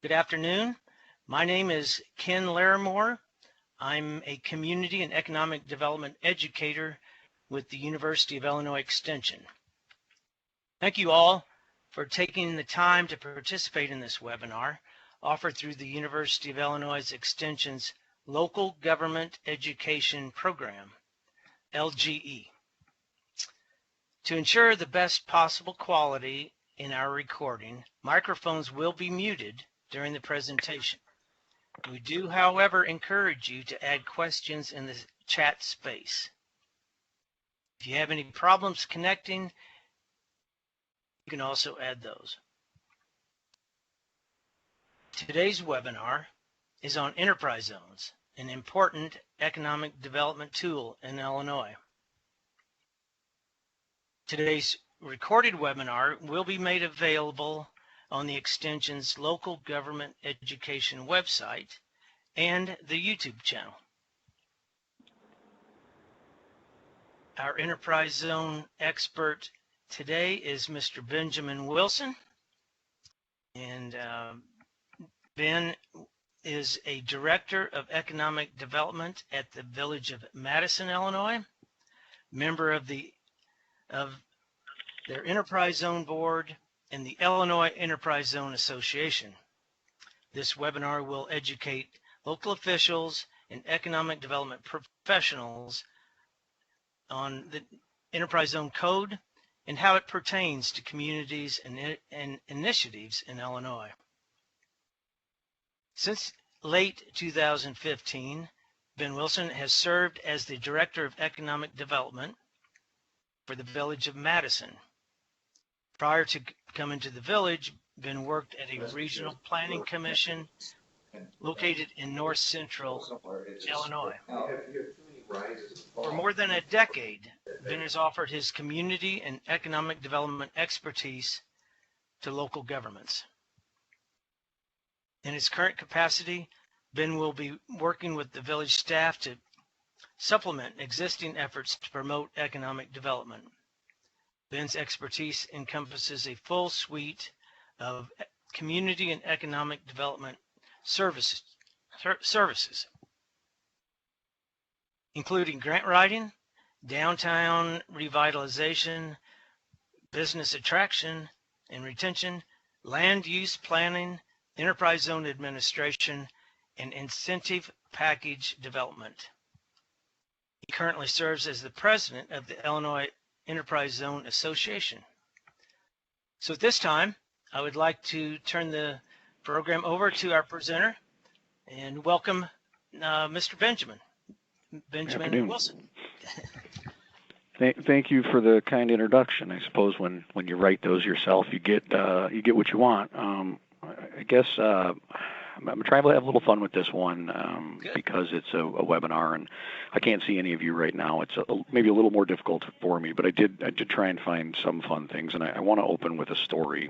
Good afternoon. My name is Ken Larimore. I'm a community and economic development educator with the University of Illinois Extension. Thank you all for taking the time to participate in this webinar offered through the University of Illinois Extension's Local Government Education Program, LGE. To ensure the best possible quality in our recording, microphones will be muted during the presentation. We do, however, encourage you to add questions in the chat space. If you have any problems connecting, you can also add those. Today's webinar is on enterprise zones, an important economic development tool in Illinois. Today's recorded webinar will be made available on the Extension's local government education website and the YouTube channel. Our enterprise zone expert today is Mr. Benjamin Wilson, and Ben is a director of economic development at the Village of Madison, Illinois, member of their enterprise zone board and the Illinois Enterprise Zone Association. This webinar will educate local officials and economic development professionals on the enterprise zone code and how it pertains to communities and initiatives in Illinois. Since late 2015, Ben Wilson has served as the Director of Economic Development for the Village of Madison. Prior to coming to the village, Ben worked at a regional planning commission located in north central Illinois. For more than a decade, Ben has offered his community and economic development expertise to local governments. In his current capacity, Ben will be working with the village staff to supplement existing efforts to promote economic development. Ben's expertise encompasses a full suite of community and economic development services, including grant writing, downtown revitalization, business attraction and retention, land use planning, enterprise zone administration, and incentive package development. He currently serves as the president of the Illinois Enterprise Zone Association. So at this time, I would like to turn the program over to our presenter and welcome Mr. Benjamin Wilson. Thank you for the kind introduction. I suppose when you write those yourself, you get what you want. I guess I'm trying to have a little fun with this one because it's a webinar and I can't see any of you right now. It's maybe a little more difficult for me, but I did try and find some fun things, and I want to open with a story.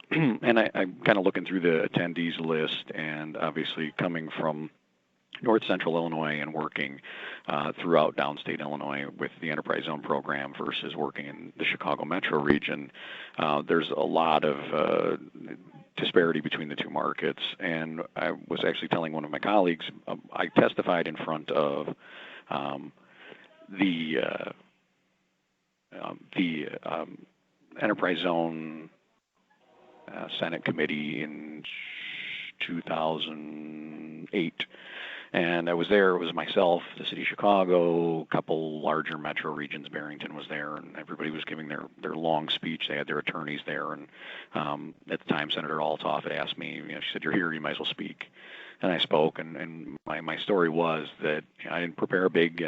And I'm kind of looking through the attendees list, and obviously coming from North Central Illinois and working throughout downstate Illinois with the Enterprise Zone program versus working in the Chicago metro region, there's a lot of disparity between the two markets. And I was actually telling one of my colleagues, I testified in front of the Enterprise Zone Senate Committee in 2008. And I was there. It was myself, the city of Chicago, a couple larger metro regions. Barrington was there, and everybody was giving their long speech. They had their attorneys there, and at the time, Senator Altoff had asked me, she said, "You're here, you might as well speak." And I spoke, and my story was that I didn't prepare a big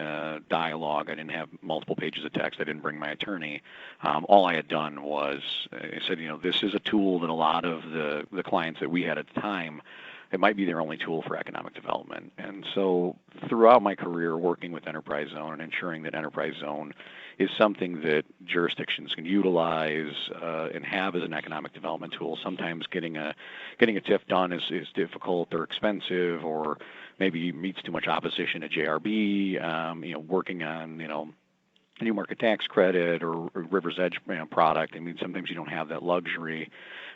dialogue. I didn't have multiple pages of text. I didn't bring my attorney. All I had done was I said, this is a tool that a lot of the clients that we had at the time, it might be their only tool for economic development. And so throughout my career working with Enterprise Zone and ensuring that Enterprise Zone is something that jurisdictions can utilize and have as an economic development tool. Sometimes getting a TIF done is difficult or expensive, or maybe meets too much opposition at JRB. Working on new market tax credit or River's Edge product. I mean, sometimes you don't have that luxury.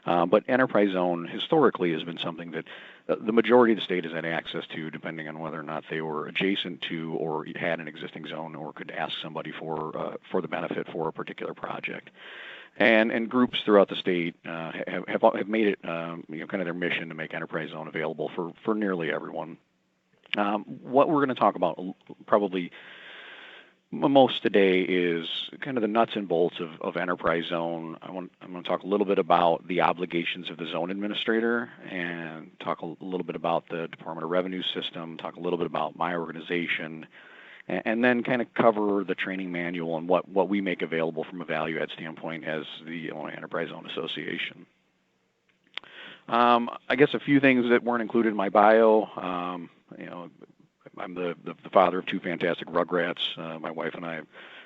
But enterprise zone historically has been something that the majority of the state has had access to, depending on whether or not they were adjacent to or had an existing zone or could ask somebody for the benefit for a particular project. And groups throughout the state have made it kind of their mission to make enterprise zone available for nearly everyone. What we're going to talk about probably most today is kind of the nuts and bolts of enterprise zone. I'm going to talk a little bit about the obligations of the zone administrator and talk a little bit about the Department of Revenue system, talk a little bit about my organization, and then kind of cover the training manual and what we make available from a value add standpoint as the Illinois Enterprise Zone Association. I guess a few things that weren't included in my bio. I'm the father of two fantastic rugrats. My wife and I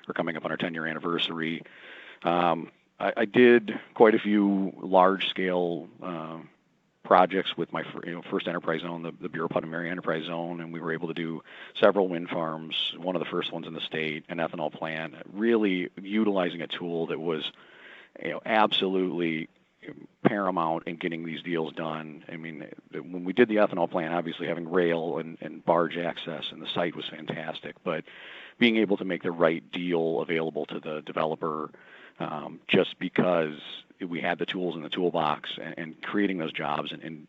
are coming up on our 10-year anniversary. I did quite a few large-scale projects with my first enterprise zone, the Bureau Putnam Area Enterprise Zone, and we were able to do several wind farms, one of the first ones in the state, an ethanol plant, really utilizing a tool that was absolutely paramount in getting these deals done. I mean, when we did the ethanol plant, obviously having rail and barge access and the site was fantastic, but being able to make the right deal available to the developer just because we had the tools in the toolbox and creating those jobs and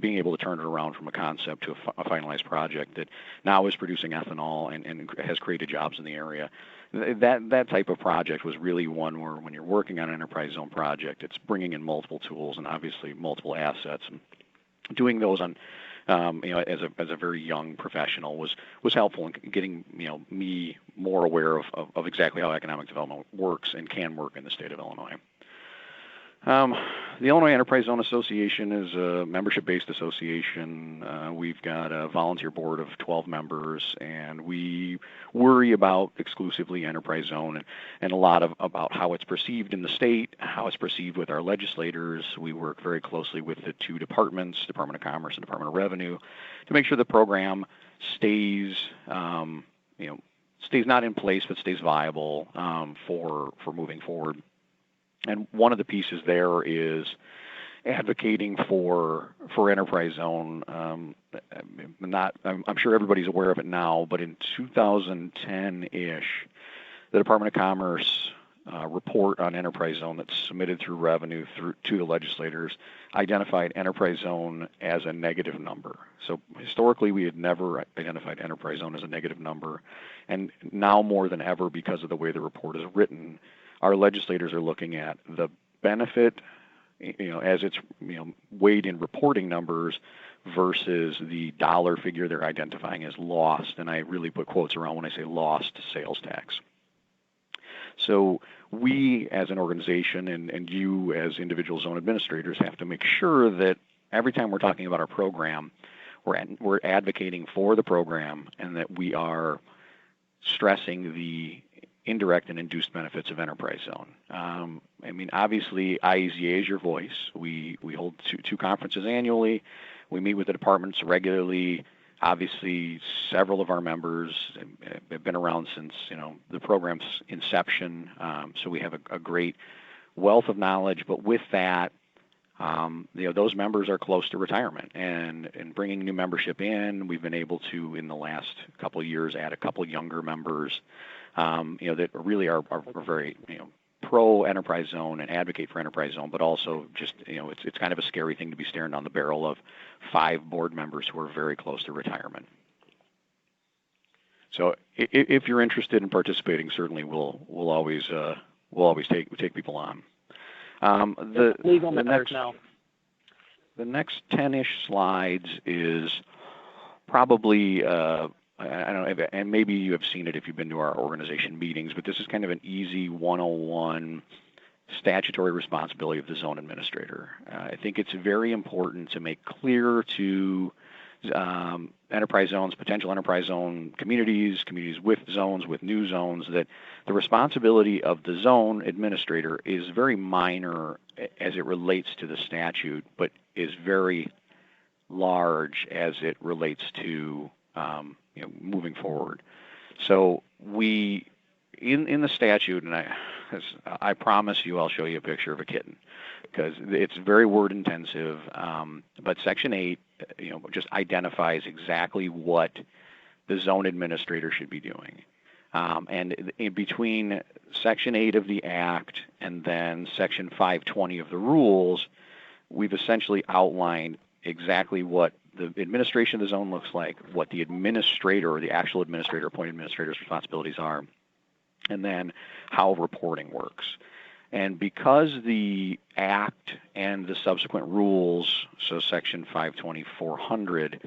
being able to turn it around from a concept to a finalized project that now is producing ethanol and has created jobs in the area. That type of project was really one where when you're working on an enterprise zone project, it's bringing in multiple tools and obviously multiple assets. And doing those on, as a very young professional was helpful in getting me more aware of exactly how economic development works and can work in the state of Illinois. The Illinois Enterprise Zone Association is a membership-based association. We've got a volunteer board of 12 members, and we worry about exclusively enterprise zone and a lot about how it's perceived in the state, how it's perceived with our legislators. We work very closely with the two departments, Department of Commerce and Department of Revenue, to make sure the program stays, stays not in place, but stays viable for moving forward. And one of the pieces there is advocating for enterprise zone. I'm sure everybody's aware of it now, but in 2010-ish, the Department of Commerce report on enterprise zone that's submitted through revenue to the legislators identified enterprise zone as a negative number. So historically, we had never identified enterprise zone as a negative number, and now more than ever, because of the way the report is written, our legislators are looking at the benefit, as it's weighed in reporting numbers versus the dollar figure they're identifying as lost. And I really put quotes around when I say lost sales tax. So we as an organization and you as individual zone administrators have to make sure that every time we're talking about our program, we're advocating for the program and that we are stressing the indirect and induced benefits of enterprise zone. Obviously, IEZA is your voice. We hold two conferences annually. We meet with the departments regularly. Obviously, several of our members have been around since the program's inception, so we have a great wealth of knowledge. But with that, those members are close to retirement, and bringing new membership in, we've been able to in the last couple of years add a couple of younger members. That really are very, pro enterprise zone and advocate for enterprise zone, but also just, it's kind of a scary thing to be staring down the barrel of 5 board members who are very close to retirement. So if you're interested in participating, certainly we'll always take people on. The next 10-ish slides is probably I don't know, and maybe you have seen it if you've been to our organization meetings, but this is kind of an easy 101 statutory responsibility of the zone administrator. I think it's very important to make clear to enterprise zones, potential enterprise zone communities with zones, with new zones, that the responsibility of the zone administrator is very minor as it relates to the statute, but is very large as it relates to moving forward. So we, in the statute, and I promise you I'll show you a picture of a kitten, because it's very word intensive. But Section 8, just identifies exactly what the zone administrator should be doing. And in between Section 8 of the Act and then Section 520 of the rules, we've essentially outlined exactly what the administration of the zone looks like, what the administrator or the actual administrator, appointed administrator's responsibilities are, and then how reporting works. And because the Act and the subsequent rules, so Section 520-400,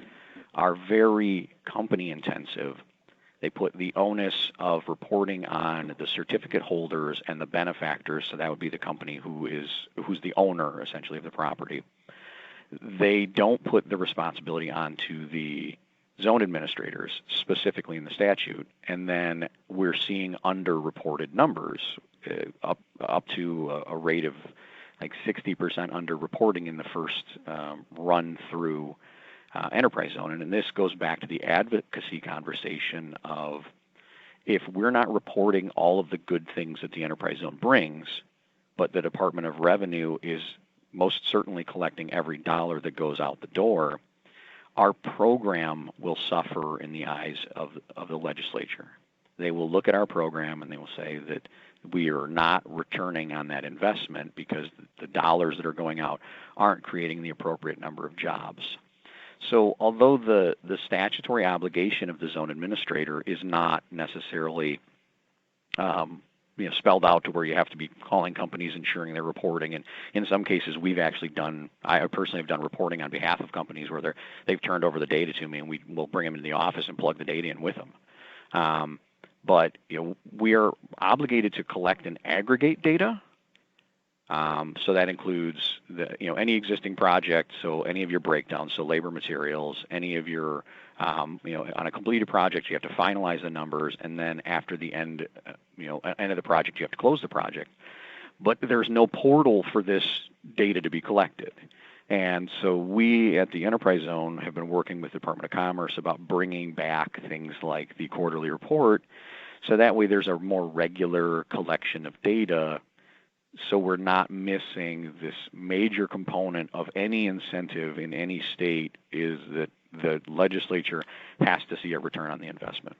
are very company intensive, they put the onus of reporting on the certificate holders and the benefactors, so that would be the company who's the owner, essentially, of the property. They don't put the responsibility onto the zone administrators, specifically in the statute, and then we're seeing underreported numbers, up to a rate of like 60% underreporting in the first run through enterprise zone. And this goes back to the advocacy conversation of, if we're not reporting all of the good things that the enterprise zone brings, but the Department of Revenue is most certainly collecting every dollar that goes out the door, our program will suffer in the eyes of the legislature. They will look at our program and they will say that we are not returning on that investment because the dollars that are going out aren't creating the appropriate number of jobs. So although the statutory obligation of the zone administrator is not necessarily spelled out to where you have to be calling companies, ensuring they're reporting, and in some cases I personally have done reporting on behalf of companies where they've turned over the data to me, and we'll bring them into the office and plug the data in with them. But we are obligated to collect and aggregate data. So that includes any existing project, so any of your breakdowns, so labor, materials, any of your on a completed project, you have to finalize the numbers, and then after the end of the project, you have to close the project. But there's no portal for this data to be collected. And so we at the Enterprise Zone have been working with the Department of Commerce about bringing back things like the quarterly report, so that way there's a more regular collection of data, so we're not missing this major component of any incentive in any state, is that the legislature has to see a return on the investment.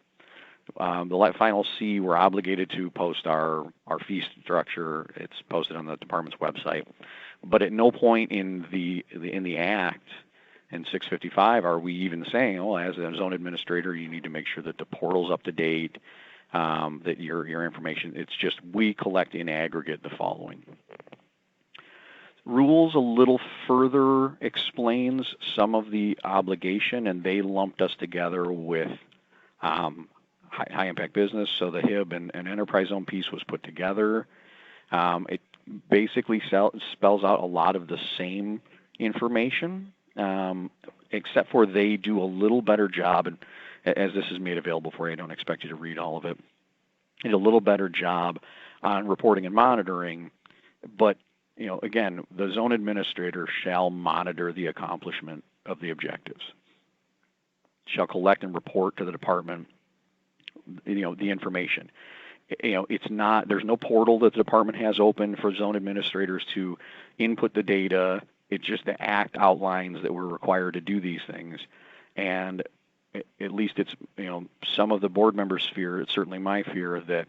The final C, we're obligated to post our fee structure. It's posted on the department's website. But at no point in the Act, in 655, are we even saying, as a zone administrator, you need to make sure that the portal's up to date, that your information, it's just we collect in aggregate the following. Rules a little further explains some of the obligation, and they lumped us together with high impact business, so the HIB and enterprise zone piece was put together. It basically spells out a lot of the same information, except for they do a little better job, and as this is made available for you, I don't expect you to read all of it. They do a little better job on reporting and monitoring, but again, the zone administrator shall monitor the accomplishment of the objectives, shall collect and report to the department, the information. It's not, there's no portal that the department has open for zone administrators to input the data. It's just the Act outlines that we're required to do these things. And at least it's, some of the board members' fear, it's certainly my fear, that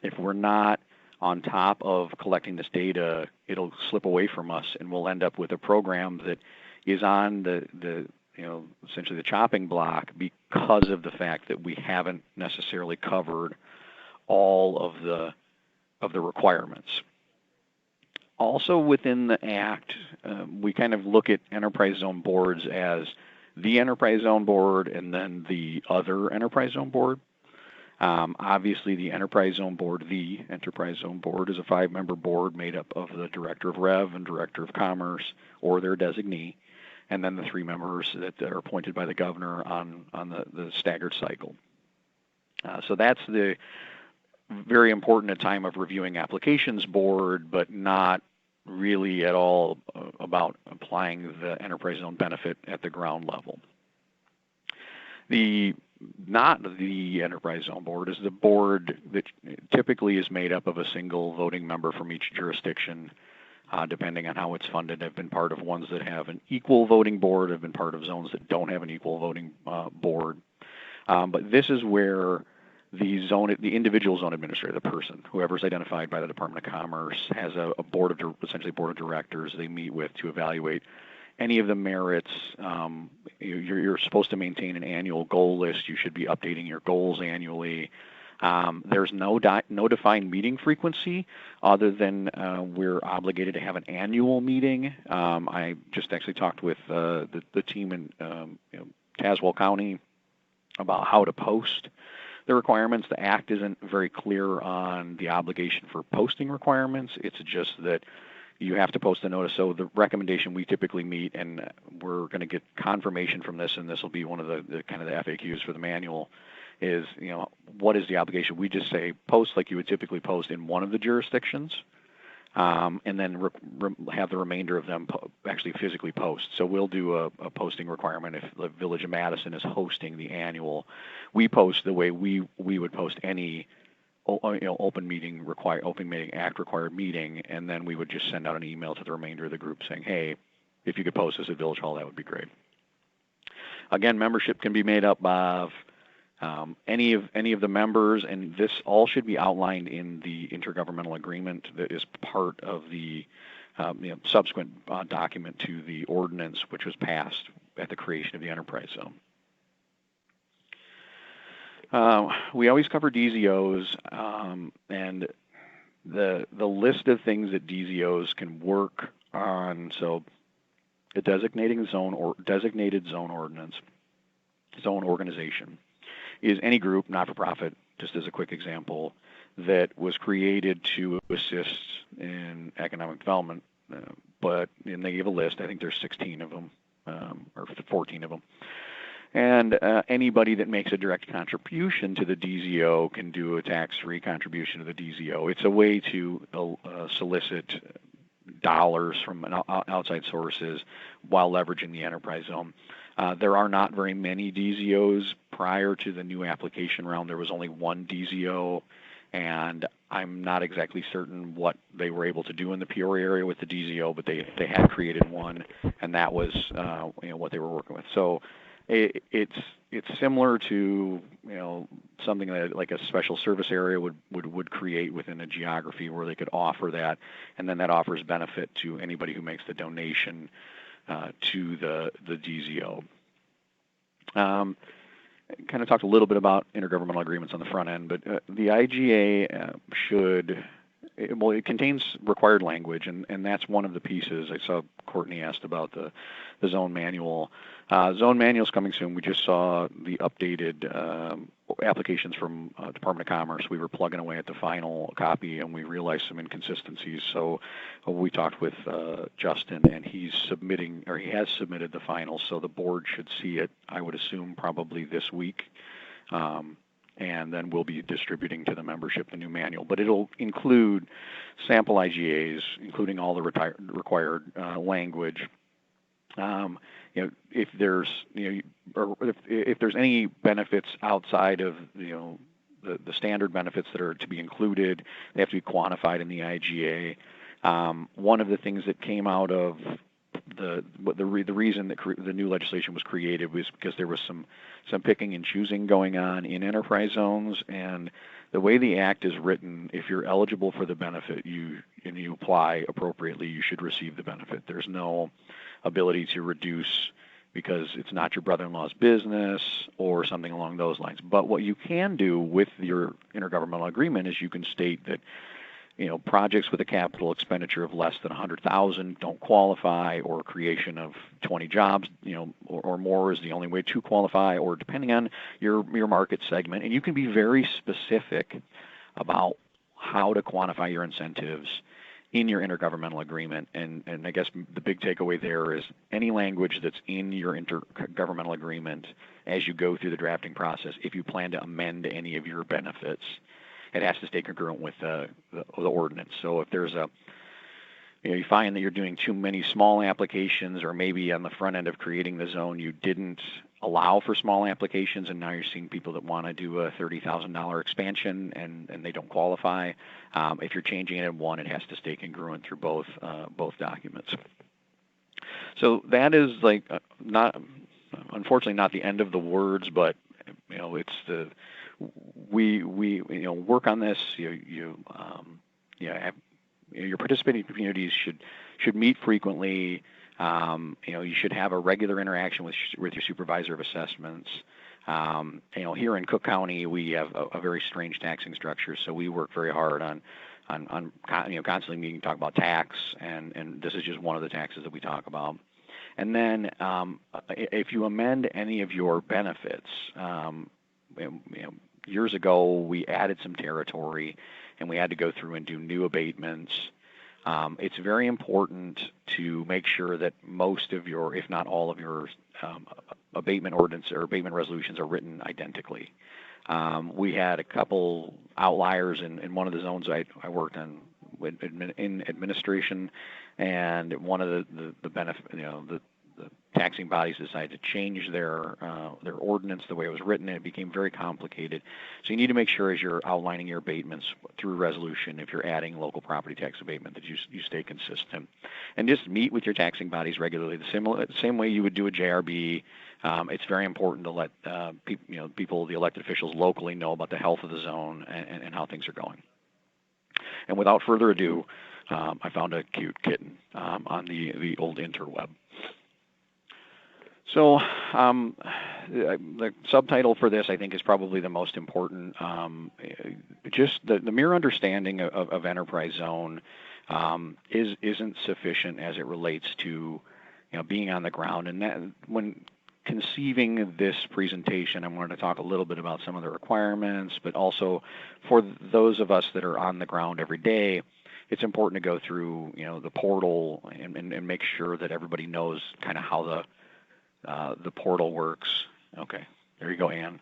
if we're not on top of collecting this data, it'll slip away from us, and we'll end up with a program that is on the essentially the chopping block because of the fact that we haven't necessarily covered all of the requirements. Also within the Act, we kind of look at enterprise zone boards as the enterprise zone board and then the other enterprise zone board. Obviously, the enterprise zone board is a 5-member board made up of the director of Rev and director of Commerce or their designee, and then the 3 members that are appointed by the governor on the staggered cycle. So that's the very important at time of reviewing applications board, but not really at all about applying the enterprise zone benefit at the ground level. Not the enterprise zone board is the board that typically is made up of a single voting member from each jurisdiction, depending on how it's funded. I've been part of ones that have an equal voting board. I've been part of zones that don't have an equal voting board. But this is where the individual zone administrator, the person, whoever's identified by the Department of Commerce, has a essentially board of directors they meet with to evaluate any of the merits. You're supposed to maintain an annual goal list. You should be updating your goals annually. There's no defined meeting frequency other than we're obligated to have an annual meeting. I just actually talked with the team in Tazewell County about how to post the requirements. The Act isn't very clear on the obligation for posting requirements. It's just that you have to post a notice. So the recommendation we typically meet, and we're going to get confirmation from this, and this will be one of the kind of the FAQs for the manual, is what is the obligation? We just say post like you would typically post in one of the jurisdictions, and then have the remainder of them actually physically post. So we'll do a posting requirement if the Village of Madison is hosting the annual. We post the way we would post any Open Meeting Act required meeting, and then we would just send out an email to the remainder of the group saying, hey, if you could post this at Village Hall, that would be great. Again, membership can be made up of any of the members, and this all should be outlined in the intergovernmental agreement that is part of the subsequent document to the ordinance, which was passed at the creation of the enterprise zone. We always cover DZOs, and the list of things that DZOs can work on. So, the designated zone ordinance, zone organization, is any group, not for profit. Just as a quick example, that was created to assist in economic development. And they gave a list. I think there's 16 of them, or 14 of them. And anybody that makes a direct contribution to the DZO can do a tax-free contribution to the DZO. It's a way to solicit dollars from outside sources while leveraging the enterprise zone. There are not very many DZOs. Prior to the new application round, there was only one DZO, and I'm not exactly certain what they were able to do in the Peoria area with the DZO, but they had created one, and that was what they were working with. So it's similar to something that like a special service area would create within a geography where they could offer that, and then that offers benefit to anybody who makes the donation to the DZO. Kind of talked a little bit about intergovernmental agreements on the front end, but the IGA it contains required language, and that's one of the pieces. I saw Courtney asked about the zone manual. Zone manual is coming soon. We just saw the updated applications from Department of Commerce. We were plugging away at the final copy, and we realized some inconsistencies. So we talked with Justin, and he has submitted the final. So the board should see it, I would assume, probably this week. And then we'll be distributing to the membership the new manual. But it'll include sample IGAs, including all the required language. If there's if there's any benefits outside of the standard benefits that are to be included, they have to be quantified in the IGA. One of the things that came out of the reason that the new legislation was created was because there was some picking and choosing going on in enterprise zones, and the way the act is written, if you're eligible for the benefit and you apply appropriately, you should receive the benefit. There's no ability to reduce because it's not your brother-in-law's business or something along those lines. But what you can do with your intergovernmental agreement is you can state that projects with a capital expenditure of less than $100,000 don't qualify, or creation of 20 jobs, or more is the only way to qualify, or depending on your market segment. And you can be very specific about how to quantify your incentives in your intergovernmental agreement. And I guess the big takeaway there is any language that's in your intergovernmental agreement as you go through the drafting process, if you plan to amend any of your benefits, it has to stay congruent with the ordinance. So if there's you find that you're doing too many small applications, or maybe on the front end of creating the zone, you didn't allow for small applications, and now you're seeing people that want to do a $30,000 expansion and they don't qualify. If you're changing it in one, it has to stay congruent through both documents. So that is unfortunately not the end of the words, but it's we work on this. Your participating communities should meet frequently. You should have a regular interaction with your supervisor of assessments. Here in Cook County, we have a very strange taxing structure, so we work very hard on constantly meeting to talk about tax, and this is just one of the taxes that we talk about. And then if you amend any of your benefits, years ago we added some territory, and we had to go through and do new abatements. It's very important to make sure that most of your, if not all of your, abatement ordinance or abatement resolutions are written identically. We had a couple outliers in one of the zones I worked on in administration, and one of the benefit, the taxing bodies decided to change their ordinance, the way it was written, and it became very complicated. So you need to make sure, as you're outlining your abatements through resolution, if you're adding local property tax abatement, that you stay consistent. And just meet with your taxing bodies regularly, the same way you would do a JRB. It's very important to let people, the elected officials locally, know about the health of the zone and how things are going. And without further ado, I found a cute kitten on the old interweb. So the subtitle for this, I think, is probably the most important. Just the mere understanding of enterprise zone isn't sufficient as it relates to being on the ground. And that, when conceiving this presentation, I wanted to talk a little bit about some of the requirements, but also for those of us that are on the ground every day, it's important to go through the portal and make sure that everybody knows kind of how the portal works. Okay, there you go, Ann.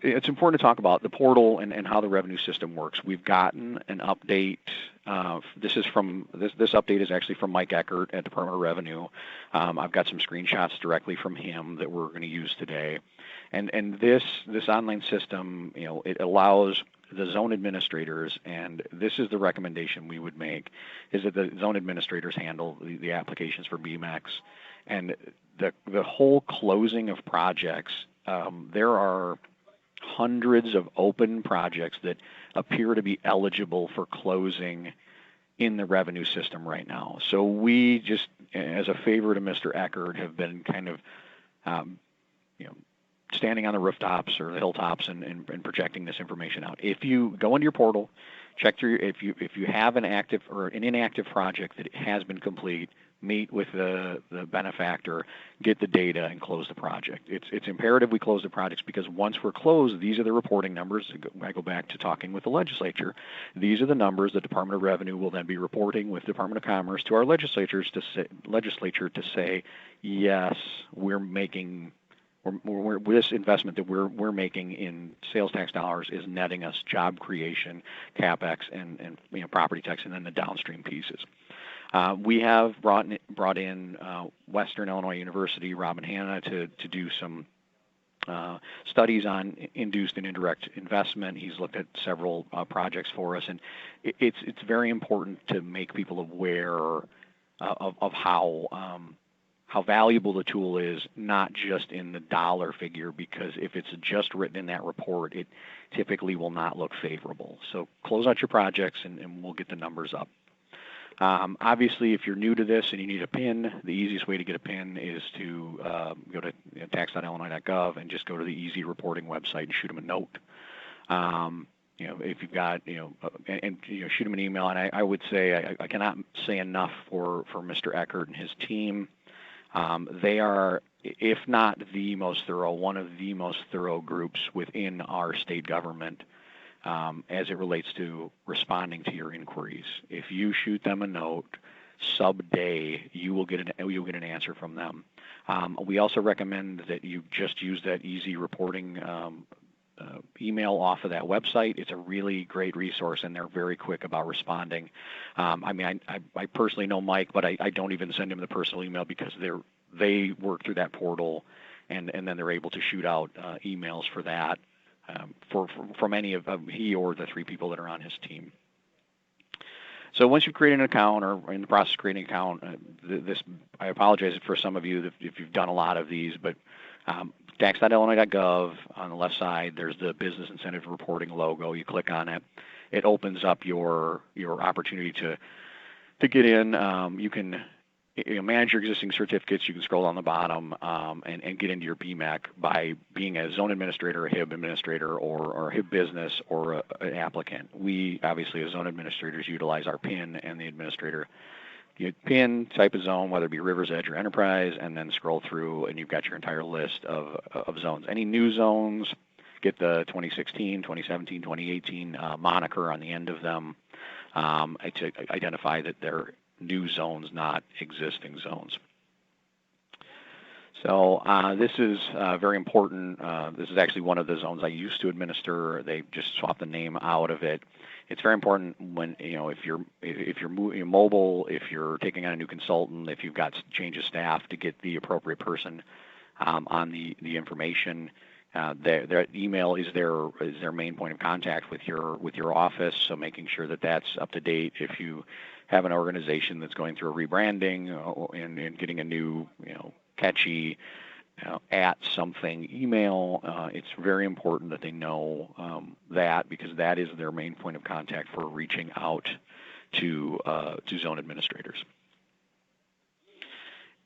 It's important to talk about the portal and how the revenue system works. We've gotten an update. This update is actually from Mike Eckert at Department of Revenue. I've got some screenshots directly from him that we're going to use today. And this online system, it allows the zone administrators, and this is the recommendation we would make, is that the zone administrators handle the applications for BMAX. And the whole closing of projects, there are hundreds of open projects that appear to be eligible for closing in the revenue system right now. So we just, as a favor to Mr. Eckert, have been kind of, standing on the rooftops or the hilltops and projecting this information out. If you go into your portal, check through, if you have an active or an inactive project that has been complete, meet with the benefactor, get the data, and close the project. It's imperative we close the projects, because once we're closed, these are the reporting numbers. I go back to talking with the legislature. These are the numbers the Department of Revenue will then be reporting with the Department of Commerce to our legislature to say, yes, we're making, this investment that we're making in sales tax dollars is netting us job creation, CapEx, and property tax, and then the downstream pieces. We have brought in Western Illinois University, Robin Hanna, to do some studies on induced and indirect investment. He's looked at several projects for us, and it's very important to make people aware of how valuable the tool is, not just in the dollar figure, because if it's just written in that report, it typically will not look favorable. So close out your projects, and we'll get the numbers up. Obviously, if you're new to this and you need a PIN, the easiest way to get a PIN is to go to tax.illinois.gov and just go to the Easy Reporting website and shoot them a note. If you've got, shoot them an email. And I would say, I cannot say enough for Mr. Eckert and his team. They are, if not the most thorough, one of the most thorough groups within our state government as it relates to responding to your inquiries. If you shoot them a note, sub-day, you will get an answer from them. We also recommend that you just use that Easy Reporting email off of that website. It's a really great resource, and they're very quick about responding. I mean, I personally know Mike, but I don't even send him the personal email because they work through that portal, and then they're able to shoot out emails for that from any of he or the 3 people that are on his team. So once you've created an account or in the process of creating an account, I apologize for some of you if you've done a lot of these, but tax.illinois.gov, on the left side, there's the Business Incentive Reporting logo. You click on it. It opens up your opportunity to get in. You can manage your existing certificates. You can scroll down the bottom and get into your BMAC by being a zone administrator, a HIB administrator, or a HIB business, or an applicant. We, obviously, as zone administrators, utilize our PIN and the administrator. You PIN, type a zone, whether it be River's Edge or Enterprise, and then scroll through, and you've got your entire list of zones. Any new zones, get the 2016, 2017, 2018 moniker on the end of them to identify that they're new zones, not existing zones. So this is very important. This is actually one of the zones I used to administer. They just swapped the name out of it. It's very important when, if you're mobile, if you're taking on a new consultant, if you've got change of staff, to get the appropriate person on the information. Their email is their main point of contact with your office. So making sure that that's up to date. If you have an organization that's going through a rebranding and getting a new, catchy at something email, it's very important that they know that, because that is their main point of contact for reaching out to zone administrators.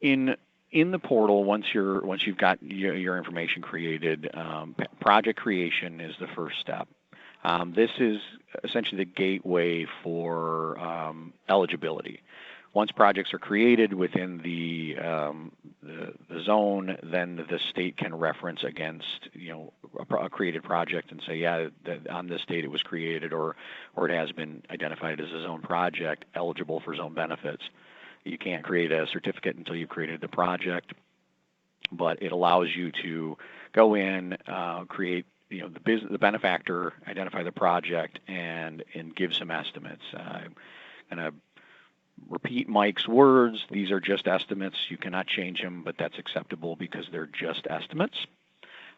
In the portal, once you've got your information created, project creation is the first step. This is essentially the gateway for eligibility. Once projects are created within the zone, then the state can reference against a created project and say, yeah, on this date it was created, or it has been identified as a zone project eligible for zone benefits. You can't create a certificate until you've created the project, but it allows you to go in, create the benefactor, identify the project, and give some estimates. I'm going to repeat Mike's words. These are just estimates. You cannot change them, but that's acceptable because they're just estimates.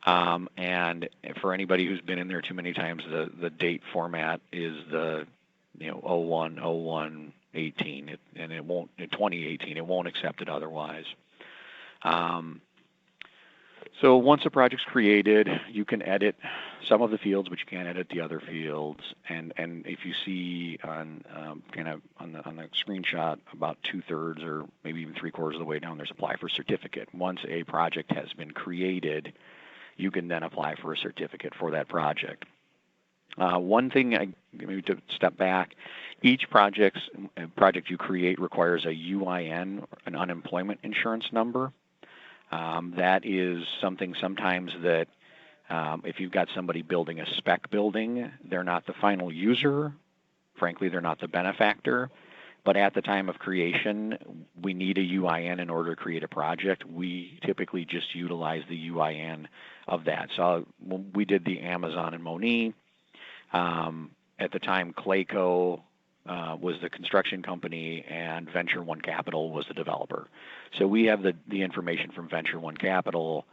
And for anybody who's been in there too many times, the date format is the 01/01/18, and it won't, in 2018, it won't accept it otherwise. So once a project's created, you can edit some of the fields, but you can't edit the other fields. And if you see on the screenshot, about 2/3 or maybe even 3/4 of the way down, there's apply for certificate. Once a project has been created, you can then apply for a certificate for that project. One thing, maybe to step back, each project you create requires a UIN, an unemployment insurance number. That is something sometimes that if you've got somebody building a spec building, they're not the final user. Frankly, they're not the benefactor. But at the time of creation, we need a UIN in order to create a project. We typically just utilize the UIN of that. So when we did the Amazon and Moni, at the time, Clayco was the construction company, and Venture One Capital was the developer. So we have the information from Venture One Capital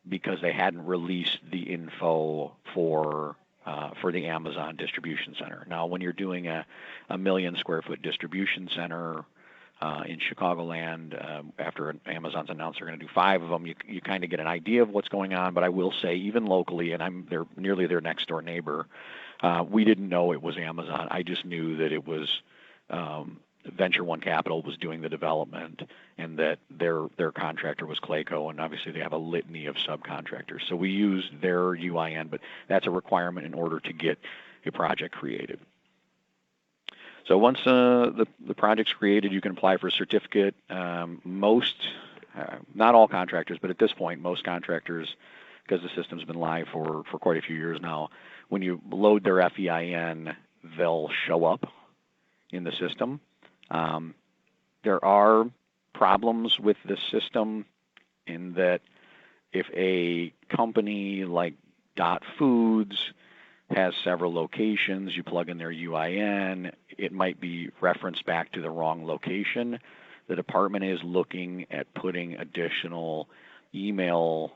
because they hadn't released the info for the Amazon distribution center. Now, when you're doing a 1 million square foot distribution center in Chicagoland, after Amazon's announced they're going to do 5 of them, you kind of get an idea of what's going on. But I will say, even locally, and they're nearly their next door neighbor, we didn't know it was Amazon. I just knew that it was Venture One Capital was doing the development, and that their contractor was Clayco, and obviously they have a litany of subcontractors. So we used their UIN, but that's a requirement in order to get a project created. So once the project's created, you can apply for a certificate. Most, not all contractors, but at this point, most contractors, because the system's been live for quite a few years now, when you load their FEIN, they'll show up in the system. There are problems with the system in that if a company like .foods has several locations. You plug in their UIN, it might be referenced back to the wrong location. The department is looking at putting additional email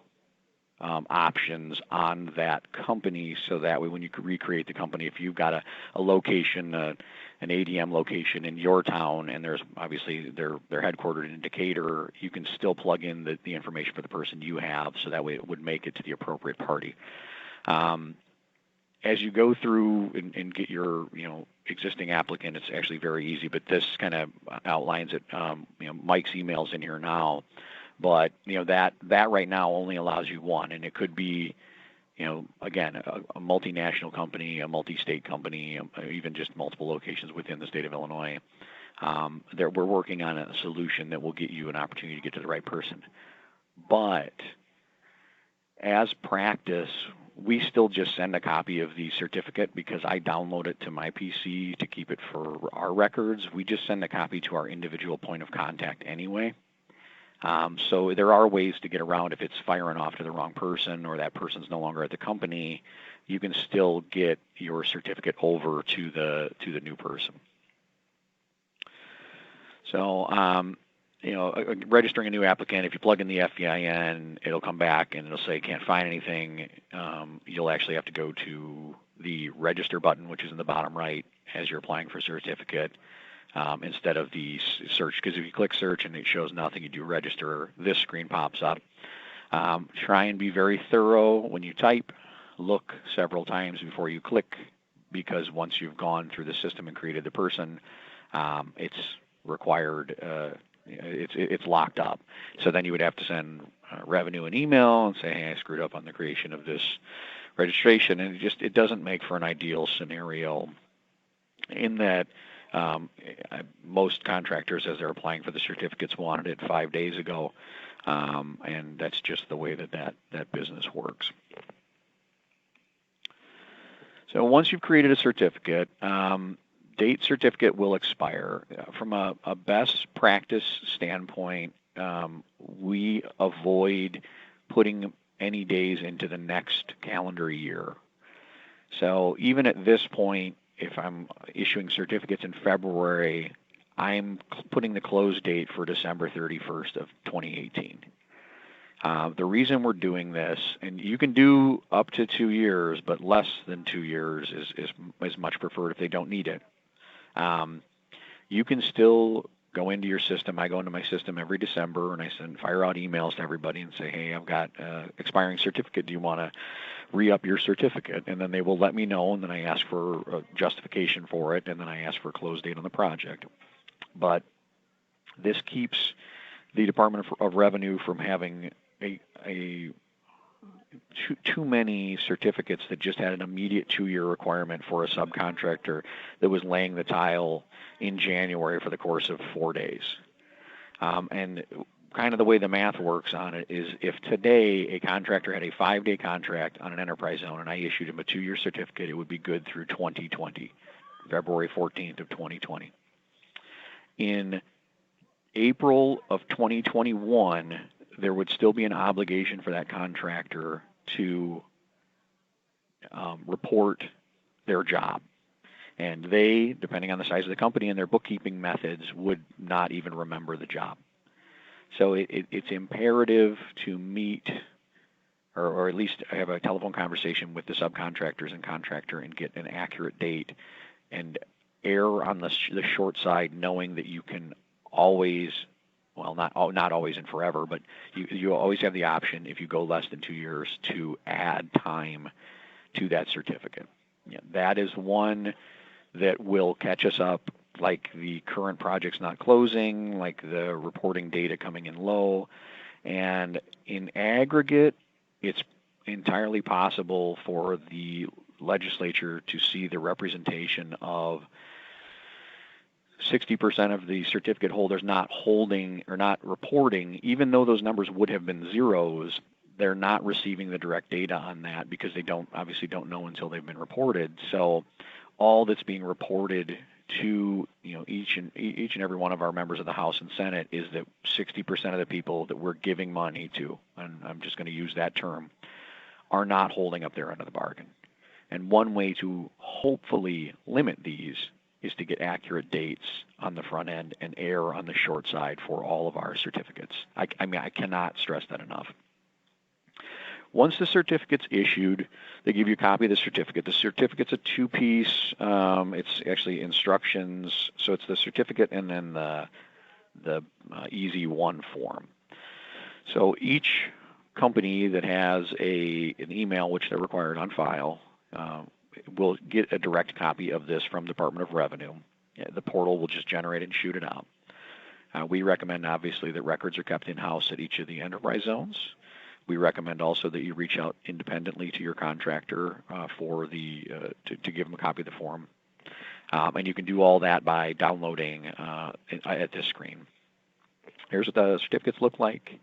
options on that company, so that way when you recreate the company, if you've got a location, an ADM location in your town, and there's obviously they're headquartered in Decatur, you can still plug in the information for the person you have, so that way it would make it to the appropriate party. As you go through and get your existing applicant, it's actually very easy, but this kind of outlines it. Mike's email's in here now. But that right now only allows you one, and it could be, again, a multinational company, a multi-state company, even just multiple locations within the state of Illinois. We're working on a solution that will get you an opportunity to get to the right person. But as practice, we still just send a copy of the certificate because I download it to my PC to keep it for our records. We just send a copy to our individual point of contact anyway. So there are ways to get around if it's firing off to the wrong person or that person's no longer at the company. You can still get your certificate over to the new person. So registering a new applicant, if you plug in the FEIN, it'll come back and it'll say can't find anything. You'll actually have to go to the register button, which is in the bottom right as you're applying for a certificate. Instead of the search, because if you click search and it shows nothing, you do register, this screen pops up. Try and be very thorough when you type. Look several times before you click, because once you've gone through the system and created the person, it's required, it's locked up. So then you would have to send revenue an email and say, hey, I screwed up on the creation of this registration, and it doesn't make for an ideal scenario in that most contractors, as they're applying for the certificates, wanted it 5 days ago, and that's just the way that business works. So once you've created a certificate, date certificate will expire. From a best practice standpoint, we avoid putting any days into the next calendar year. So even at this point, if I'm issuing certificates in February, I'm putting the close date for December 31st of 2018. The reason we're doing this, and you can do up to 2 years, but less than 2 years is much preferred if they don't need it. You can still go into your system. I go into my system every December and I fire out emails to everybody and say, hey, I've got expiring certificate. Do you want to re-up your certificate? And then they will let me know, and then I ask for a justification for it, and then I ask for a close date on the project. But this keeps the Department of Revenue from having too many certificates that just had an immediate 2-year requirement for a subcontractor that was laying the tile in January for the course of 4 days. And kind of the way the math works on it is, if today a contractor had a 5-day contract on an enterprise zone and I issued him a 2-year certificate, it would be good through 2020, February 14th of 2020. In April of 2021, there would still be an obligation for that contractor to report their job. And they, depending on the size of the company and their bookkeeping methods, would not even remember the job. So it's imperative to meet, or at least have a telephone conversation with the subcontractors and contractor and get an accurate date, and err on the short side, knowing that you can always, well, not always and forever, but you always have the option, if you go less than 2 years, to add time to that certificate. Yeah, that is one that will catch us up, like the current project's not closing, like the reporting data coming in low. And in aggregate, it's entirely possible for the legislature to see the representation of 60% of the certificate holders not holding or not reporting, even though those numbers would have been zeros. They're not receiving the direct data on that because they obviously don't know until they've been reported. So all that's being reported to each and every one of our members of the House and Senate is that 60% of the people that we're giving money to, and I'm just going to use that term, are not holding up their end of the bargain. And one way to hopefully limit these is to get accurate dates on the front end and err on the short side for all of our certificates. I cannot stress that enough. Once the certificate's issued, they give you a copy of the certificate. The certificate's a two-piece. It's actually instructions. So it's the certificate and then the Easy One form. So each company that has an email which they're required on file will get a direct copy of this from Department of Revenue. The portal will just generate it and shoot it out. We recommend, obviously, that records are kept in-house at each of the enterprise zones. We recommend also that you reach out independently to your contractor to give them a copy of the form. And you can do all that by downloading at this screen. Here's what the certificates look like.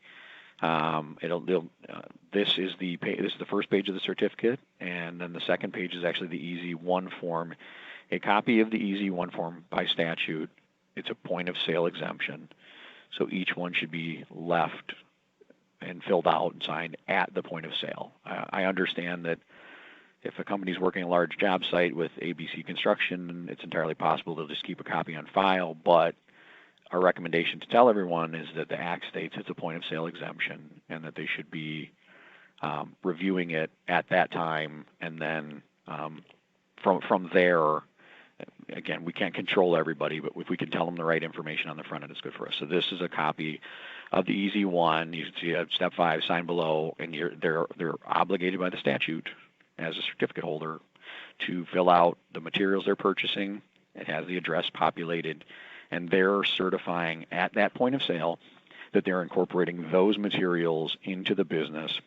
This is the first page of the certificate, and then the second page is actually the Easy One form. A copy of the Easy One form by statute. It's a point of sale exemption, so each one should be left and filled out and signed at the point of sale. I understand that if a company's working a large job site with ABC Construction, it's entirely possible they'll just keep a copy on file, but our recommendation to tell everyone is that the Act states it's a point of sale exemption and that they should be reviewing it at that time, and then from there, again, we can't control everybody, but if we can tell them the right information on the front end, it's good for us. So this is a copy of the Easy One. You can see step 5, sign below, and they're obligated by the statute as a certificate holder to fill out the materials they're purchasing. It has the address populated, and they're certifying at that point of sale that they're incorporating those materials into the business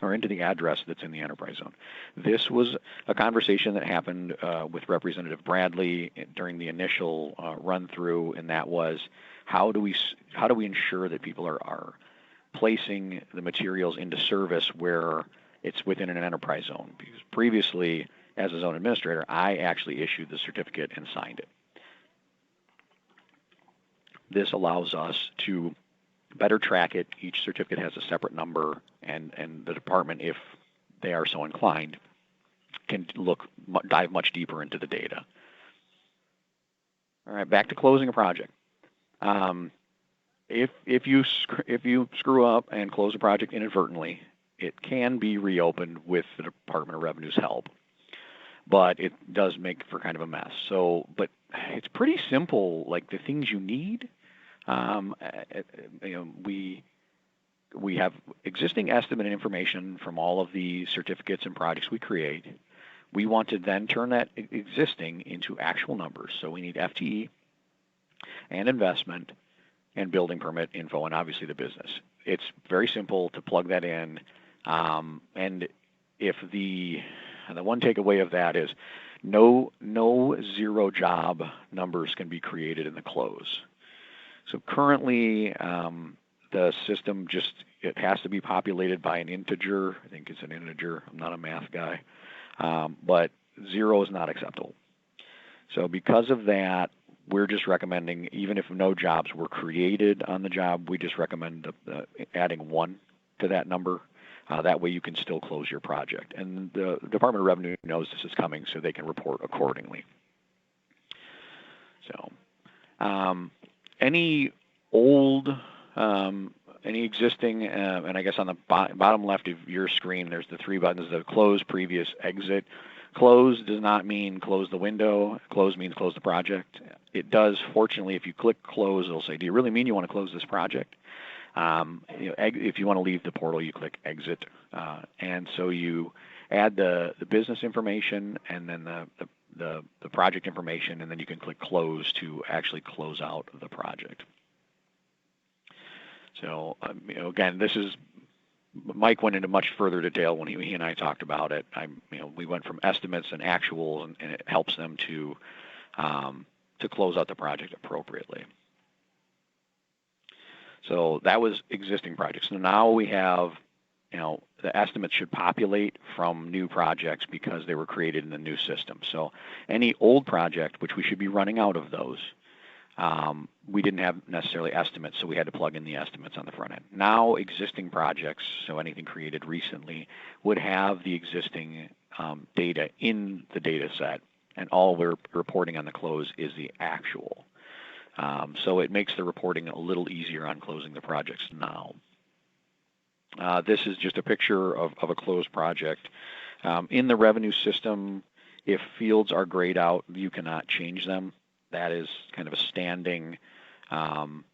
or into the address that's in the enterprise zone. This was a conversation that happened with Representative Bradley during the initial run-through, and that was how do we ensure that people are placing the materials into service where it's within an enterprise zone? Because previously, as a zone administrator, I actually issued the certificate and signed it. This allows us to better track it. Each certificate has a separate number, and the department, if they are so inclined, can dive much deeper into the data. All right, back to closing a project. If you screw up and close a project inadvertently, it can be reopened with the Department of Revenue's help, but it does make for kind of a mess. But it's pretty simple. Like the things you need, we have existing estimate information from all of the certificates and projects we create. We want to then turn that existing into actual numbers. So we need FTE and investment and building permit info, and obviously the business. It's very simple to plug that in. And if the one takeaway of that is no zero job numbers can be created in the close. So currently, the system it has to be populated by an integer. I think it's an integer. I'm not a math guy. But 0 is not acceptable. So because of that, we're just recommending, even if no jobs were created on the job, we just recommend adding 1 to that number. That way you can still close your project. And the Department of Revenue knows this is coming, so they can report accordingly. So any existing, and I guess on the bottom left of your screen, there's the 3 buttons, the close, previous, exit. Close does not mean close the window. Close means close the project. It does, fortunately, if you click close, it'll say, do you really mean you want to close this project? If you want to leave the portal, you click exit. And so you add the business information and then the project information, and then you can click close to actually close out the project. So, again, Mike went into much further detail when he and I talked about it. We went from estimates and actuals, and it helps them to close out the project appropriately. So that was existing projects. So now we have, the estimates should populate from new projects because they were created in the new system. So any old project, which we should be running out of those, we didn't have necessarily estimates, so we had to plug in the estimates on the front end. Now existing projects, so anything created recently, would have the existing data in the data set, and all we're reporting on the close is the actual. So it makes the reporting a little easier on closing the projects now. This is just a picture of a closed project. In the revenue system, if fields are grayed out, you cannot change them. That is kind of a standing, and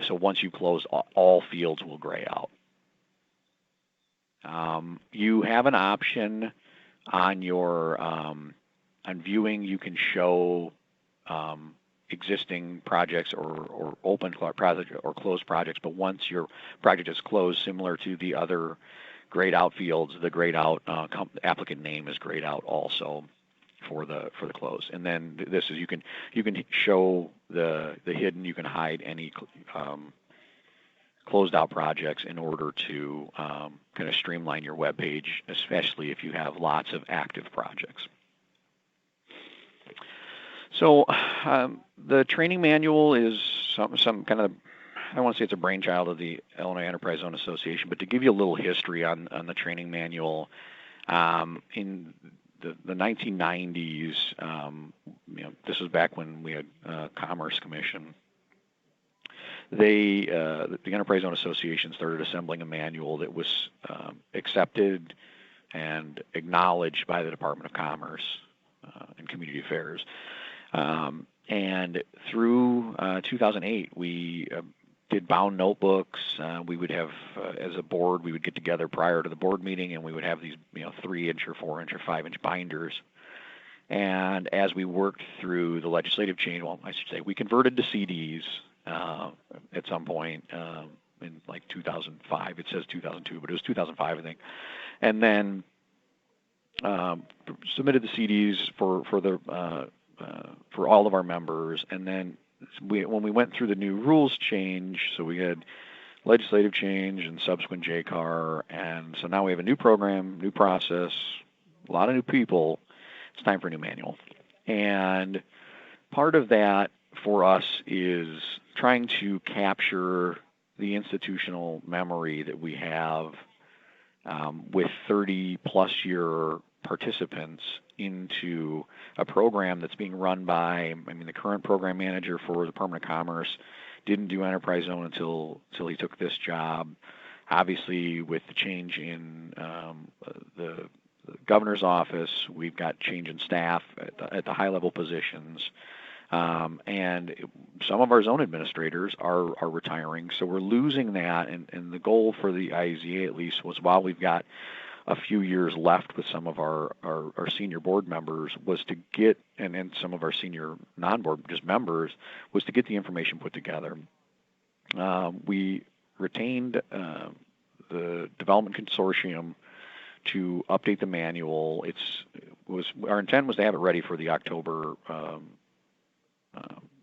so once you close, all fields will gray out. You have an option on your on viewing. You can show existing projects or open projects or closed projects, but once your project is closed, similar to the other grayed out fields, the grayed out applicant name is grayed out also for the close. And then this is you can show the hidden. You can hide any closed out projects in order to kind of streamline your web page, especially if you have lots of active projects. So the training manual is some kind of, I don't want to say it's a brainchild of the Illinois Enterprise Zone Association, but to give you a little history on the training manual, in the 1990s, this was back when we had Commerce Commission. The Enterprise Zone Association started assembling a manual that was accepted and acknowledged by the Department of Commerce and Community Affairs. And through 2008, we did bound notebooks. We would have, as a board, we would get together prior to the board meeting, and we would have these, 3-inch or 4-inch or 5-inch binders. And as we worked through the legislative change, well, I should say, we converted to CDs at some point in like 2005. It says 2002, but it was 2005, I think. And then submitted the CDs for all of our members, and then when we went through the new rules change, so we had legislative change and subsequent JCAR, and so now we have a new program, new process, a lot of new people. It's time for a new manual. And part of that for us is trying to capture the institutional memory that we have with 30-plus year participants into a program that's being run by, the current program manager for the Department of Commerce didn't do Enterprise Zone until he took this job. Obviously, with the change in the governor's office, we've got change in staff at the high-level positions. And some of our zone administrators are retiring, so we're losing that. And the goal for the IEZA, at least, was while we've got a few years left with some of our senior board members, was to get, and some of our senior non-board just members, was to get the information put together. We retained the development consortium to update the manual. Our intent was to have it ready for the October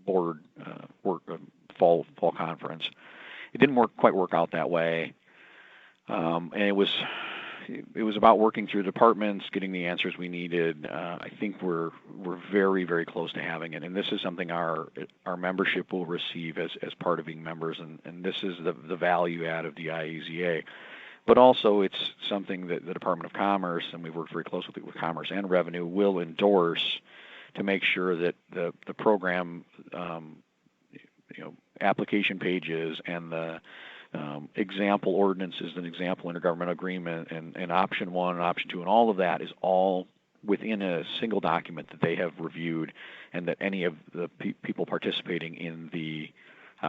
board fall conference. It didn't quite work out that way, and it was about working through departments, getting the answers we needed. I think we're very, very close to having it, and this is something our membership will receive as part of being members, and this is the value add of the IEZA. But also, it's something that the Department of Commerce, and we've worked very closely with Commerce and Revenue, will endorse to make sure that the program, application pages and the example ordinances and example intergovernmental agreement and option 1 and option 2 and all of that is all within a single document that they have reviewed, and that any of the people participating in the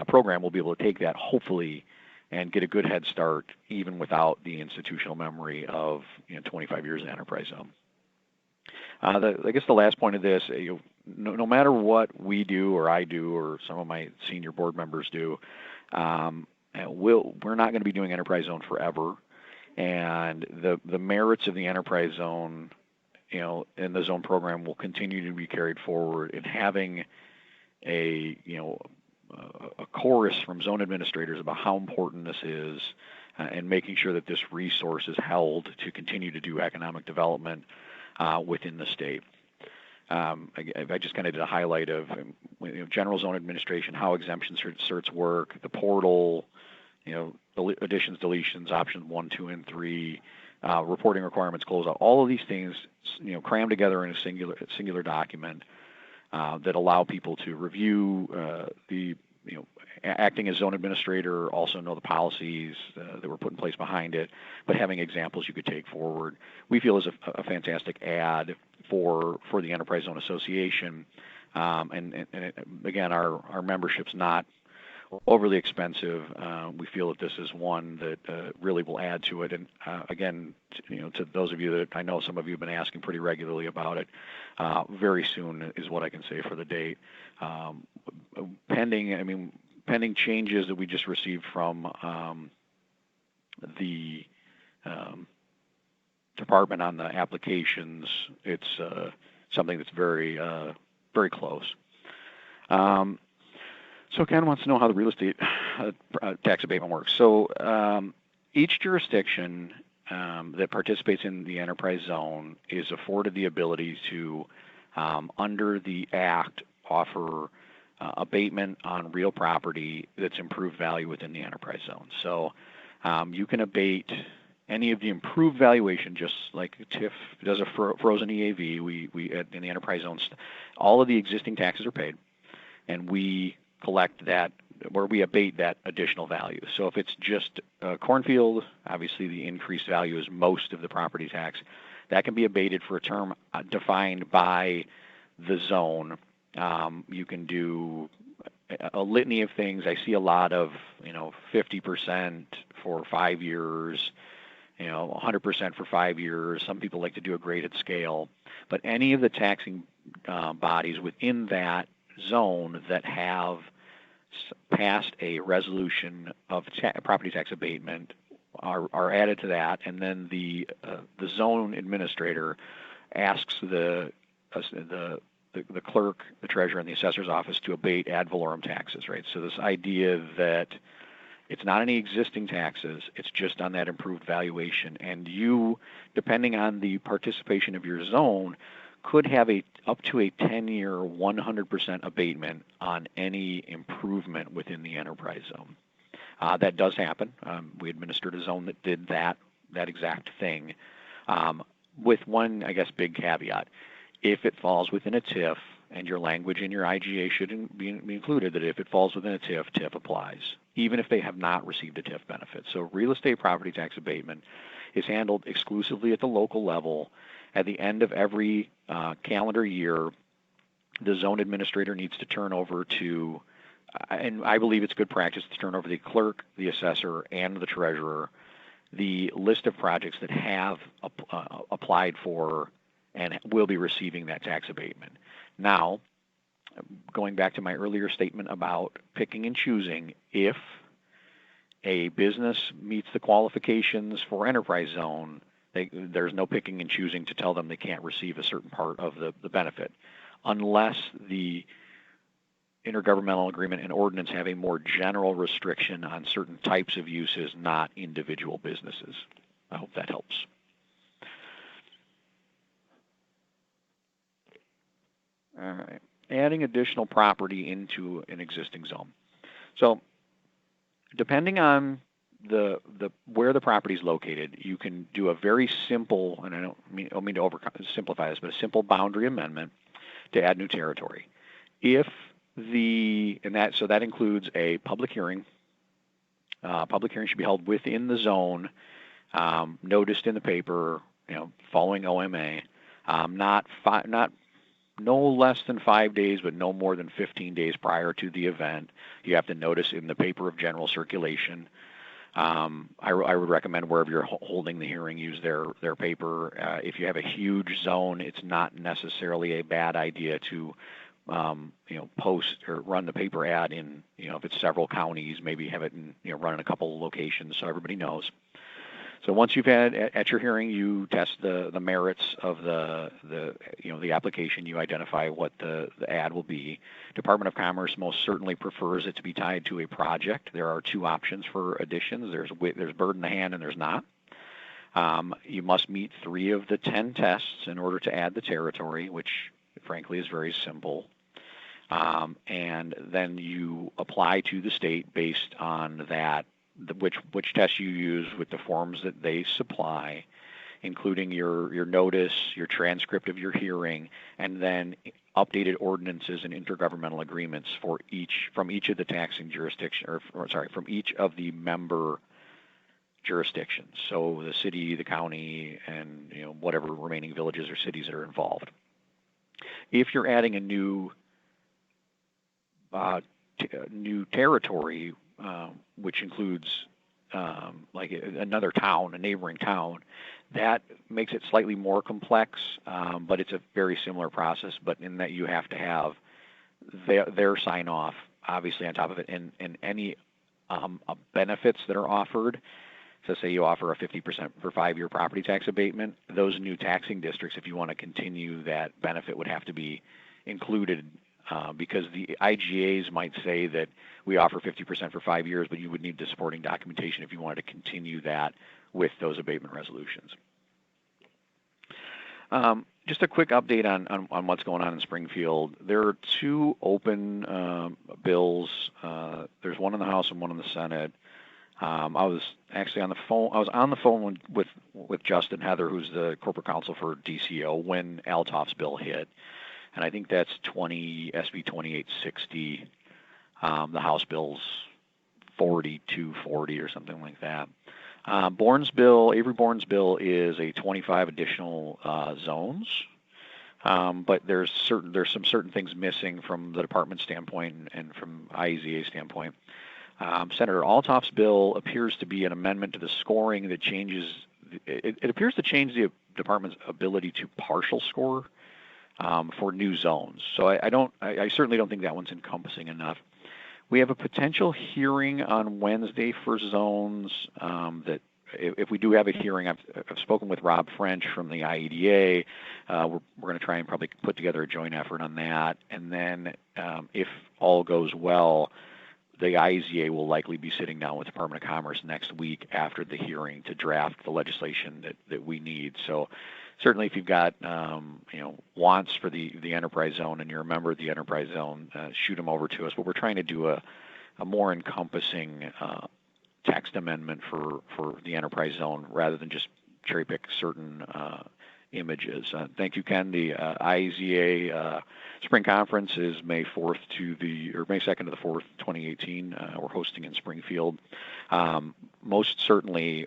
program will be able to take that, hopefully, and get a good head start even without the institutional memory of 25 years of Enterprise Zone. I guess the last point of this, no matter what we do or I do or some of my senior board members do, we're not going to be doing Enterprise Zone forever, and the merits of the Enterprise Zone, in the zone program will continue to be carried forward. And having a chorus from zone administrators about how important this is, and making sure that this resource is held to continue to do economic development within the state. I just kind of did a highlight of general zone administration, how exemption certs work, the portal, additions, deletions, options 1, 2, and 3, reporting requirements, closeout, all of these things, crammed together in a singular document that allow people to review acting as zone administrator, also know the policies that were put in place behind it, but having examples you could take forward, we feel is a fantastic add for the Enterprise Zone Association. And again, our membership's not overly expensive. We feel that this is one that really will add to it. And again, to those of you that I know some of you have been asking pretty regularly about it, very soon is what I can say for the date. Pending changes that we just received from the department on the applications, it's something that's very, very close. So Ken wants to know how the real estate tax abatement works. So each jurisdiction that participates in the enterprise zone is afforded the ability to, under the Act, offer abatement on real property that's improved value within the enterprise zone. So you can abate any of the improved valuation, just like TIF does a frozen EAV. We in the enterprise zones, all of the existing taxes are paid, and we collect that, where we abate that additional value. So if it's just a cornfield, obviously the increased value is most of the property tax. That can be abated for a term defined by the zone. You can do a litany of things. I see a lot of 50% for 5 years, 100% for 5 years. Some people like to do a graded scale, but any of the taxing bodies within that zone that have passed a resolution of property tax abatement are added to that, and then the zone administrator asks the clerk, the treasurer, and the assessor's office to abate ad valorem taxes, right? So this idea that it's not any existing taxes, it's just on that improved valuation, and you, depending on the participation of your zone, could have up to a 10-year 100% abatement on any improvement within the enterprise zone. That does happen. We administered a zone that did that exact thing, with one, I guess, big caveat. If it falls within a TIF, and your language in your IGA should be included, that if it falls within a TIF, TIF applies, even if they have not received a TIF benefit. So real estate property tax abatement is handled exclusively at the local level. At the end of every calendar year, the zone administrator needs to turn over to, and I believe it's good practice to turn over the clerk, the assessor, and the treasurer the list of projects that have applied for and will be receiving that tax abatement. Now, going back to my earlier statement about picking and choosing, if a business meets the qualifications for enterprise zone, there's no picking and choosing to tell them they can't receive a certain part of the benefit, unless the intergovernmental agreement and ordinance have a more general restriction on certain types of uses, not individual businesses. I hope that helps. All right. Adding additional property into an existing zone. So depending on where the property is located, you can do a very simple, and I don't mean to oversimplify this, but a simple boundary amendment to add new territory. So that includes a public hearing. Public hearing should be held within the zone, noticed in the paper, following OMA, not no less than 5 days, but no more than 15 days prior to the event. You have to notice in the paper of general circulation. I would recommend wherever you're holding the hearing, use their paper. If you have a huge zone, it's not necessarily a bad idea to post or run the paper ad in, if it's several counties, maybe have it in, run in a couple of locations so everybody knows. So once you've had at your hearing, you test the merits of the application. You identify what the ad will be. Department of Commerce most certainly prefers it to be tied to a project. There are two options for additions. There's bird in the hand and there's not. You must meet 3 of the 10 tests in order to add the territory, which frankly, is very simple. And then you apply to the state based on that, which test you use with the forms that they supply, including your notice, your transcript of your hearing, and then updated ordinances and intergovernmental agreements from each of the taxing jurisdiction, from each of the member jurisdictions. So the city, the county, and whatever remaining villages or cities that are involved. If you're adding a new territory, which includes like another town, a neighboring town, that makes it slightly more complex, but it's a very similar process, but in that you have to have their sign off, obviously, on top of it, and any benefits that are offered. So say you offer a 50% for 5-year property tax abatement, those new taxing districts, if you want to continue that benefit, would have to be included, because the IGAs might say that we offer 50% for 5 years, but you would need the supporting documentation if you wanted to continue that with those abatement resolutions. Just a quick update on what's going on in Springfield. There are 2 open bills. There's one in the House and one in the Senate. I was actually on the phone. I was on the phone with Justin Heather, who's the corporate counsel for DCO, when Altoff's bill hit, and I think that's SB 2860. The House bill's 4240 or something like that. Avery Bourne's bill is a 25 additional zones, but there's some certain things missing from the department standpoint and from IEZA standpoint. Senator Altoff's bill appears to be an amendment to the scoring that changes. It appears to change the department's ability to partial score for new zones. So I certainly don't think that one's encompassing enough. We have a potential hearing on Wednesday for zones. That if we do have a hearing, I've spoken with Rob French from the IEDA. We're going to try and probably put together a joint effort on that. And then if all goes well, the IEZA will likely be sitting down with the Department of Commerce next week after the hearing to draft the legislation that we need. So certainly if you've got wants for the enterprise zone and you're a member of the enterprise zone, shoot them over to us. But we're trying to do a more encompassing text amendment for the enterprise zone rather than just cherry pick certain images. Thank you, Ken. The IEZA Spring Conference is May 2nd to the 4th, 2018. We're hosting in Springfield. Most certainly,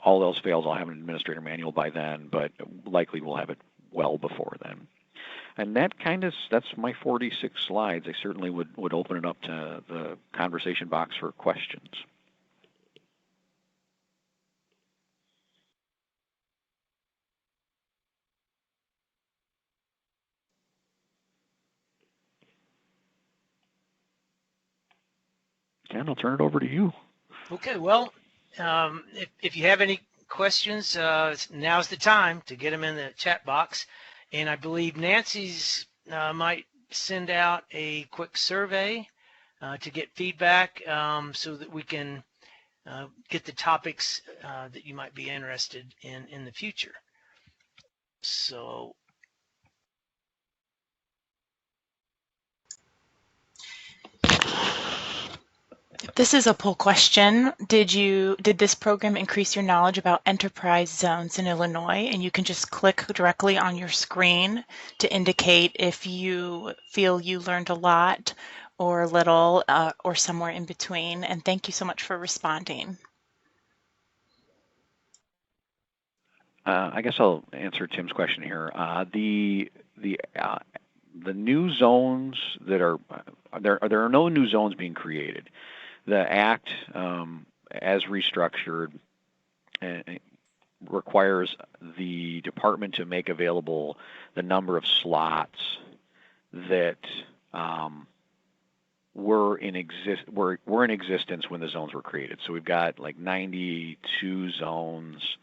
all else fails, I'll have an administrator manual by then, but likely we'll have it well before then. And that's my 46 slides. I certainly would open it up to the conversation box for questions. Ken, I'll turn it over to you. Okay, well, if you have any questions, now's the time to get them in the chat box. And I believe Nancy's might send out a quick survey to get feedback so that we can get the topics that you might be interested in the future. So. This is a poll question. Did this program increase your knowledge about enterprise zones in Illinois? And you can just click directly on your screen to indicate if you feel you learned a lot or little or somewhere in between. And thank you so much for responding. I guess I'll answer Tim's question here. The new zones that are there are no new zones being created. The Act, as restructured, requires the department to make available the number of slots that were in existence when the zones were created. So we've got like 92 zones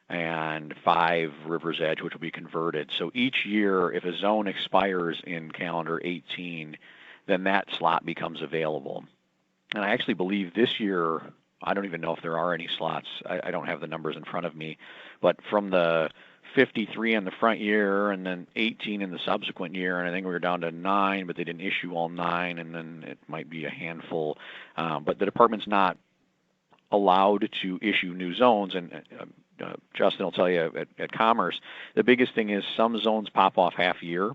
and 5 River's Edge, which will be converted. So each year, if a zone expires in calendar 18, then that slot becomes available. And I actually believe this year I don't even know if there are any slots. I don't have the numbers in front of me, but from the 53 in the front year and then 18 in the subsequent year, and I think we were down to 9, but they didn't issue all 9, and then it might be a handful. But the department's not allowed to issue new zones, and Justin will tell you at Commerce, the biggest thing is some zones pop off half year,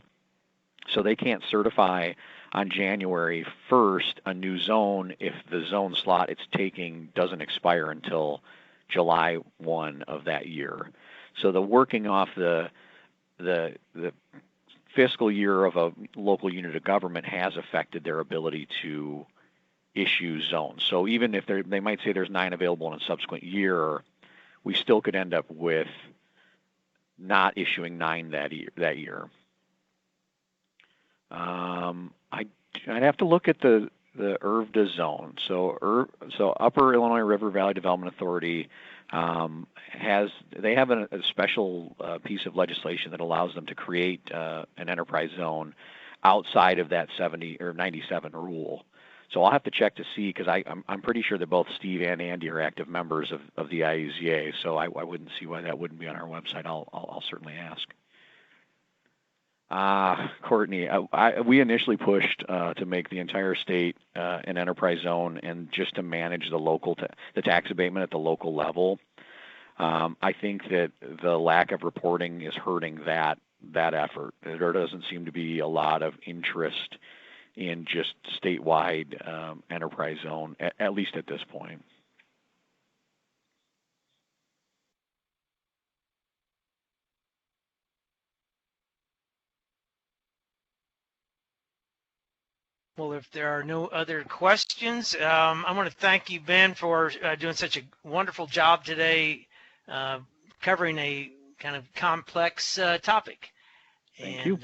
so they can't certify on January 1st a new zone if the zone slot it's taking doesn't expire until July 1 of that year. So the working off the fiscal year of a local unit of government has affected their ability to issue zones. So even if they might say there's 9 available in a subsequent year, we still could end up with not issuing 9 that year. I'd have to look at the IRVDA zone. So Upper Illinois River Valley Development Authority they have a special piece of legislation that allows them to create an enterprise zone outside of that 70 or 97 rule. So I'll have to check to see, because I'm pretty sure that both Steve and Andy are active members of the IUZA. So I wouldn't see why that wouldn't be on our website. I'll certainly ask. Courtney, we initially pushed to make the entire state an enterprise zone, and just to manage the tax abatement at the local level. I think that the lack of reporting is hurting that effort. There doesn't seem to be a lot of interest in just statewide enterprise zone, at least at this point. Well, if there are no other questions, I want to thank you, Ben, for doing such a wonderful job today, covering a kind of complex topic. Thank you.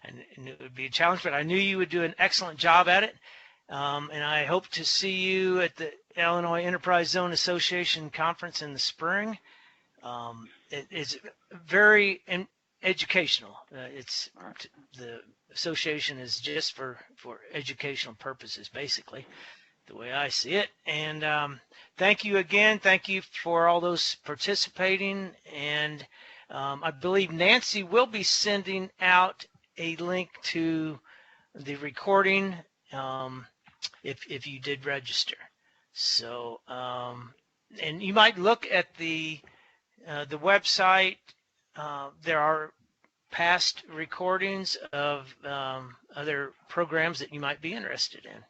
And it would be a challenge, but I knew you would do an excellent job at it. And I hope to see you at the Illinois Enterprise Zone Association Conference in the spring. It is very educational. The association is just for educational purposes, basically, the way I see it. And thank you again. Thank you for all those participating. And I believe Nancy will be sending out a link to the recording if you did register. So and you might look at the website. There are past recordings of other programs that you might be interested in.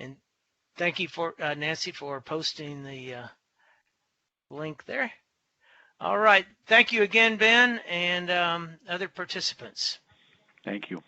And thank you for Nancy for posting the link there. All right. Thank you again, Ben, and other participants. Thank you.